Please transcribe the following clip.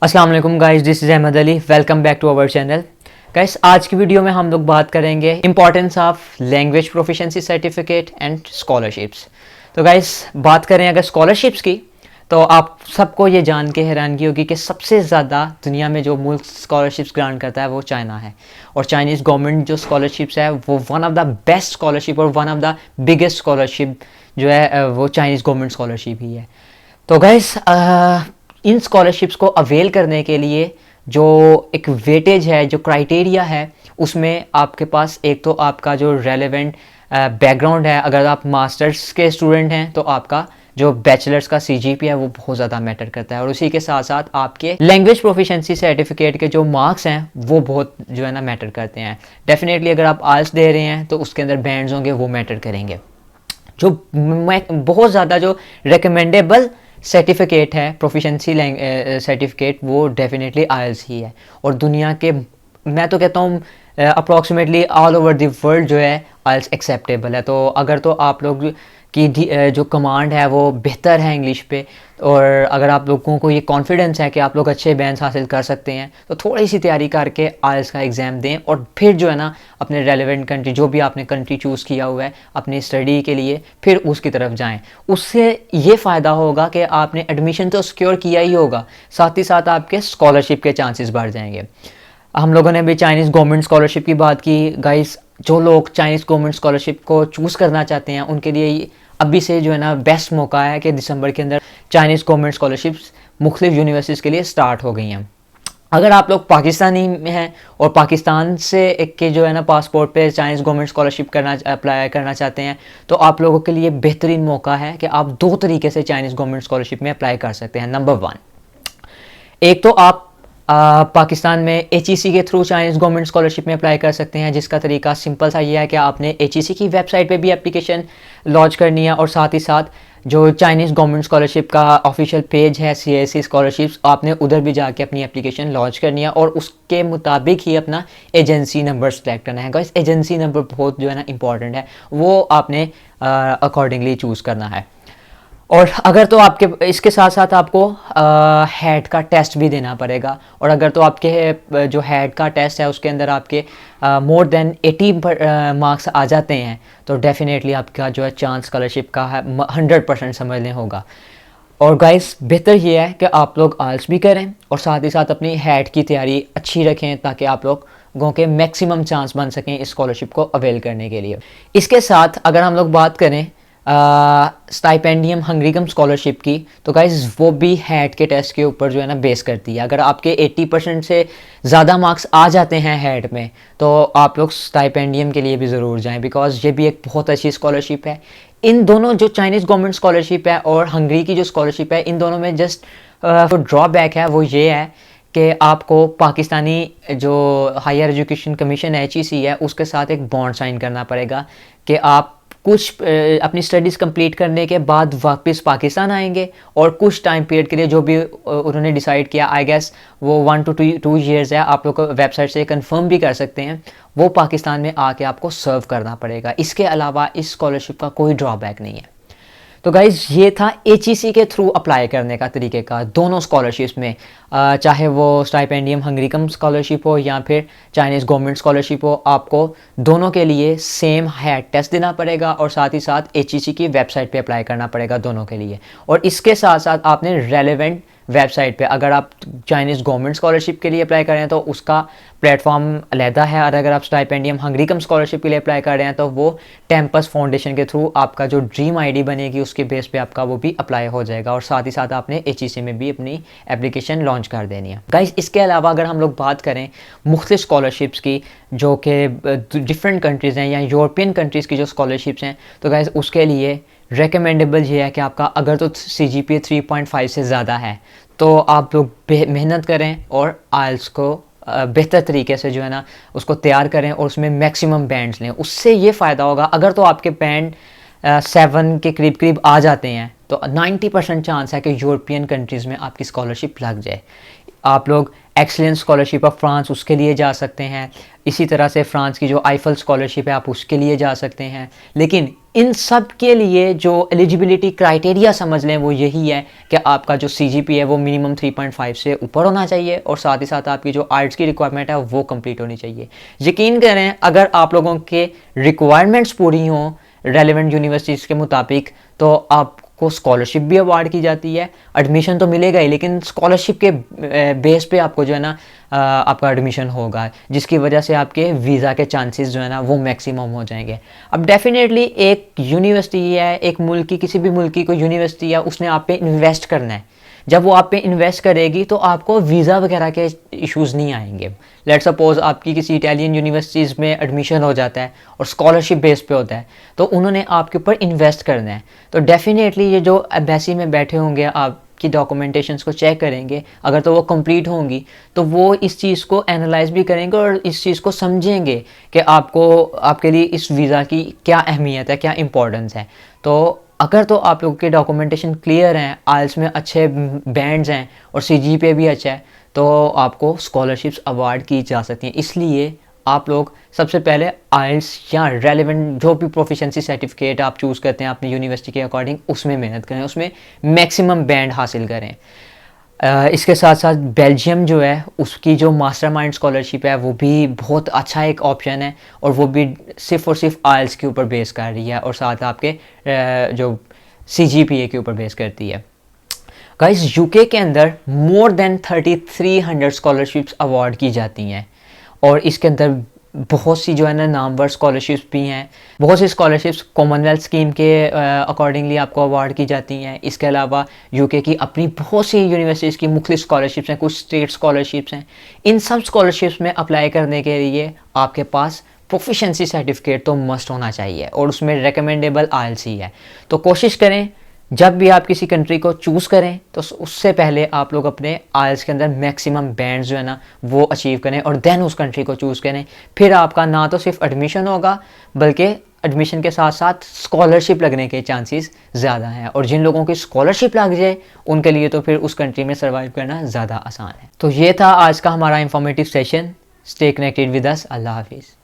अस्सलाम वालेकुम guys, this is Ahmed Ali. Welcome back to our channel. Guys, आज की वीडियो में हम लोग बात करेंगे importance of language proficiency certificate and scholarships. तो गाइस, बात करें अगर स्कॉलरशिप्स की, तो आप सबको ये जान के हैरानगी होगी कि सबसे ज़्यादा दुनिया में जो मुल्क स्कॉलरशिप्स ग्रांट करता है वो चाइना है। और चाइनीज़ गवर्नमेंट जो स्कॉलरशिप्स है वो one of the best scholarship और one of the biggest scholarship जो है वो चाइनीज़ गवर्नमेंट स्कॉलरशिप ही है। तो गाइस, इन स्कॉलरशिप्स को अवेल करने के लिए जो एक वेटेज है, जो क्राइटेरिया है, उसमें आपके पास एक तो आपका जो रेलेवेंट बैकग्राउंड है। अगर आप मास्टर्स के स्टूडेंट हैं तो आपका जो बैचलर्स का सीजीपीए है वो बहुत ज़्यादा मैटर करता है। और उसी के साथ साथ आपके लैंग्वेज प्रोफिशिएंसी सर्टिफिकेट के जो मार्क्स हैं वो बहुत जो है ना मैटर करते हैं। डेफिनेटली अगर आप आइल्स दे रहे हैं तो उसके अंदर बैंड्स होंगे, वो मैटर करेंगे। जो बहुत ज़्यादा जो रिकमेंडेबल सर्टिफिकेट है प्रोफिशिएंसी सर्टिफिकेट, वो डेफिनेटली आइल्स ही है। और दुनिया के, मैं तो कहता हूँ approximately all over the world जो है आइल्स एक्सेप्टेबल है। तो अगर तो आप लोग की जो कमांड है वो बेहतर है इंग्लिश पे, और अगर आप लोगों को ये कॉन्फिडेंस है कि आप लोग अच्छे बैंड्स हासिल कर सकते हैं, तो थोड़ी सी तैयारी करके आइल्स का एग्ज़ाम दें और फिर जो है ना अपने रेलेवेंट कंट्री, जो भी आपने कंट्री चूज़ किया हुआ है अपनी स्टडी के लिए, फिर उसकी तरफ जाएं। उससे ये फ़ायदा होगा कि आपने एडमिशन तो सिक्योर किया ही होगा, साथ ही साथ आपके स्कॉलरशिप के चांसेस बढ़ जाएंगे। हम लोगों ने भी चाइनीज़ गवर्नमेंट स्कॉलरशिप की बात की। गाइस, जो लोग चाइनीज़ गवर्नमेंट स्कॉलरशिप को चूज़ करना चाहते हैं उनके लिए अभी से जो है ना बेस्ट मौका है कि दिसंबर के अंदर चाइनीज़ गवर्नमेंट स्कॉलरशिप्स मुख्तलिफ यूनिवर्सिटीज़ के लिए स्टार्ट हो गई हैं। अगर आप लोग पाकिस्तानी में हैं और पाकिस्तान से एक के जो है ना पासपोर्ट पे चाइनीज़ गवर्नमेंट स्कॉलरशिप अप्लाई करना चाहते हैं, तो आप लोगों के लिए बेहतरीन मौका है कि आप दो तरीके से चाइनीज़ गवर्नमेंट स्कॉलरशिप में अप्लाई कर सकते हैं। नंबर 1, एक तो आप पाकिस्तान में HEC के थ्रू चाइनीज़ गवर्नमेंट स्कॉलरशिप में अप्लाई कर सकते हैं, जिसका तरीका सिंपल सा ये है कि आपने HEC की वेबसाइट पे भी एप्लीकेशन लॉन्च करनी है, और साथ ही साथ जो चाइनीज़ गवर्नमेंट स्कॉलरशिप का ऑफिशियल पेज है CIC स्कॉलरशिप्स, आपने उधर भी जाके अपनी एप्लीकेशन लॉन्च करनी है और उसके मुताबिक ही अपना एजेंसी नंबर सेलेक्ट करना है। गाइस, एजेंसी नंबर बहुत जो है ना इंपॉर्टेंट है, वो आपने अकॉर्डिंगली चूज़ करना है। और अगर तो आपके इसके साथ साथ आपको हेड का टेस्ट भी देना पड़ेगा, और अगर तो आपके जो हेड का टेस्ट है उसके अंदर आपके मोर देन 80 मार्क्स आ जाते हैं, तो डेफिनेटली आपका जो है चांस स्कॉलरशिप का है 100% समझने होगा। और गाइस, बेहतर ये है कि आप लोग आइल्स भी करें और साथ ही साथ अपनी हेड की तैयारी अच्छी रखें, ताकि आप लोगों के मैक्सिमम चांस बन सकें इस स्कॉलरशिप को अवेल करने के लिए। इसके साथ अगर हम लोग बात करें स्टाइपेंडियम हंगरीकम स्कॉलरशिप की, तो गाइज वो भी हेड के टेस्ट के ऊपर जो है ना बेस करती है। अगर आपके 80% से ज़्यादा मार्क्स आ जाते हैं हेड में, तो आप लोग स्टाइपेंडियम के लिए भी ज़रूर जाएं, बिकॉज ये भी एक बहुत अच्छी स्कॉलरशिप है। इन दोनों, जो चाइनीज़ गवर्नमेंट स्कॉलरशिप है और हंगरी की जो स्कॉलरशिप है, इन दोनों में जस्ट जो ड्रॉबैक है वो ये है कि आपको पाकिस्तानी जो हायर एजुकेशन कमीशन HEC है उसके साथ एक बॉन्ड साइन करना पड़ेगा कि आप कुछ अपनी स्टडीज़ कंप्लीट करने के बाद वापस पाकिस्तान आएंगे, और कुछ टाइम पीरियड के लिए जो भी उन्होंने डिसाइड किया, आई गेस वो 1 to 2 years है, आप लोग को वेबसाइट से कंफर्म भी कर सकते हैं, वो पाकिस्तान में आके आपको सर्व करना पड़ेगा। इसके अलावा इस स्कॉलरशिप का कोई ड्रॉबैक नहीं है। तो गाइज़, ये था HEC के थ्रू अप्लाई करने का तरीक़ेकार दोनों स्कॉलरशिप्स में, चाहे वो स्टाइपेंडियम हंगरीकम स्कॉलरशिप हो या फिर चाइनीज़ गवर्नमेंट स्कॉलरशिप हो। आपको दोनों के लिए सेम हेड टेस्ट देना पड़ेगा और साथ ही साथ HEC की वेबसाइट पे अप्लाई करना पड़ेगा दोनों के लिए। और इसके साथ साथ आपने रेलेवेंट वेबसाइट पे, अगर आप चाइनीज़ गवर्नमेंट स्कॉलरशिप के लिए अप्लाई कर रहे हैं तो उसका प्लेटफॉर्म अलहदा है, और अगर आप स्टाइपेंडियम हंगरीकम स्कॉलरशिप के लिए अप्लाई कर रहे हैं तो वो टेम्पस फाउंडेशन के थ्रू आपका जो ड्रीम ID बनेगी उसके बेस पे आपका वो भी अप्लाई हो जाएगा, और साथ ही साथ आपने HEC में भी अपनी एप्लीकेशन लॉन्च कर देनी है। गाइस, इसके अलावा अगर हम लोग बात करें मुख्तलिफ स्कॉलरशिप्स की जो कि डिफरेंट कंट्रीज़ हैं या यूरोपियन कंट्रीज़ की जो स्कॉलरशिप्स हैं, तो गाइस उसके लिए रिकमेंडेबल ये है कि आपका अगर तो CGPA 3.5 से ज़्यादा है तो आप लोग मेहनत करें और आइल्स को बेहतर तरीके से जो है ना उसको तैयार करें और उसमें मैक्सिमम बैंड्स लें। उससे ये फ़ायदा होगा, अगर तो आपके बैंड 7 के करीब करीब आ जाते हैं तो 90% चांस है कि यूरोपियन कंट्रीज़ में आपकी स्कॉलरशिप लग जाए। आप लोग एक्सीलेंस स्कॉलरशिप ऑफ फ्रांस उसके लिए जा सकते हैं, इसी तरह से फ्रांस की जो आईफल स्कॉलरशिप है आप उसके लिए जा सकते हैं। लेकिन इन सब के लिए जो एलिजिबिलिटी क्राइटेरिया समझ लें वो यही है कि आपका जो CGPA है वो मिनिमम 3.5 से ऊपर होना चाहिए और साथ ही साथ आपकी जो आर्ट्स की रिक्वायरमेंट है वो कंप्लीट होनी चाहिए। यकीन करें अगर आप लोगों के रिक्वायरमेंट्स पूरी हों रेलेवेंट यूनिवर्सिटीज़ के मुताबिक तो आपको स्कॉलरशिप भी अवार्ड की जाती है। एडमिशन तो मिलेगा ही लेकिन स्कॉलरशिप के बेस पे आपको जो है ना आपका एडमिशन होगा, जिसकी वजह से आपके वीज़ा के चांसेस जो है ना वो मैक्सिमम हो जाएंगे। अब डेफिनेटली एक यूनिवर्सिटी है, एक मुल्क की किसी भी मुल्क की कोई यूनिवर्सिटी है, उसने आप पे इन्वेस्ट करना है। जब वो आप पे इन्वेस्ट करेगी तो आपको वीज़ा वगैरह के इश्यूज़ नहीं आएंगे। लेट सपोज आपकी किसी इटालियन यूनिवर्सिटीज़ में एडमिशन हो जाता है और स्कॉलरशिप बेस पे होता है तो उन्होंने आपके ऊपर इन्वेस्ट करना है। तो डेफिनेटली ये जो एम्बेसी में बैठे होंगे आपकी डॉक्यूमेंटेशंस को चेक करेंगे, अगर तो वो कंप्लीट होंगी तो वो इस चीज़ को एनालाइज भी करेंगे और इस चीज़ को समझेंगे कि आपके लिए इस वीज़ा की क्या अहमियत है, क्या इंपॉर्टेंस है। तो अगर तो आप लोगों के डॉक्यूमेंटेशन क्लियर हैं, आइल्स में अच्छे बैंड्स हैं और CGPA भी अच्छा है तो आपको स्कॉलरशिप्स अवार्ड की जा सकती हैं। इसलिए आप लोग सबसे पहले आइल्स या रेलेवेंट जो भी प्रोफिशिएंसी सर्टिफिकेट आप चूज़ करते हैं अपनी यूनिवर्सिटी के अकॉर्डिंग उसमें मेहनत करें, उसमें मैक्सिमम बैंड हासिल करें। इसके साथ साथ बेल्जियम जो है उसकी जो मास्टरमाइंड स्कॉलरशिप है वो भी बहुत अच्छा एक ऑप्शन है और वो भी सिर्फ़ और सिर्फ आइल्स के ऊपर बेस कर रही है और साथ आपके जो CGPA के ऊपर बेस करती है। गाइस UK के अंदर मोर देन 3300 स्कॉलरशिप्स अवार्ड की जाती हैं और इसके अंदर बहुत सी जो है ना नामवर स्कॉलरशिप्स भी हैं। बहुत सी स्कॉलरशिप्स कॉमनवेल्थ स्कीम के अकॉर्डिंगली आपको अवार्ड की जाती हैं। इसके अलावा UK की अपनी बहुत सी यूनिवर्सिटीज़ की मुख्तलिफ स्कॉलरशिप्स हैं, कुछ स्टेट स्कॉलरशिप्स हैं। इन सब स्कॉलरशिप्स में अप्लाई करने के लिए आपके पास प्रोफिशिएंसी सर्टिफिकेट तो मस्ट होना चाहिए और उसमें रिकमेंडेबल IELTS ही है। तो कोशिश करें जब भी आप किसी कंट्री को चूज़ करें तो उससे पहले आप लोग अपने IELTS के अंदर मैक्सिमम बैंड्स जो है ना वो अचीव करें और देन उस कंट्री को चूज़ करें। फिर आपका ना तो सिर्फ एडमिशन होगा बल्कि एडमिशन के साथ साथ स्कॉलरशिप लगने के चांसेस ज़्यादा हैं और जिन लोगों की स्कॉलरशिप लग जाए उनके लिए तो फिर उस कंट्री में सर्वाइव करना ज़्यादा आसान है। तो ये था आज का हमारा informative session. Stay connected with us. अल्लाह हाफिज़।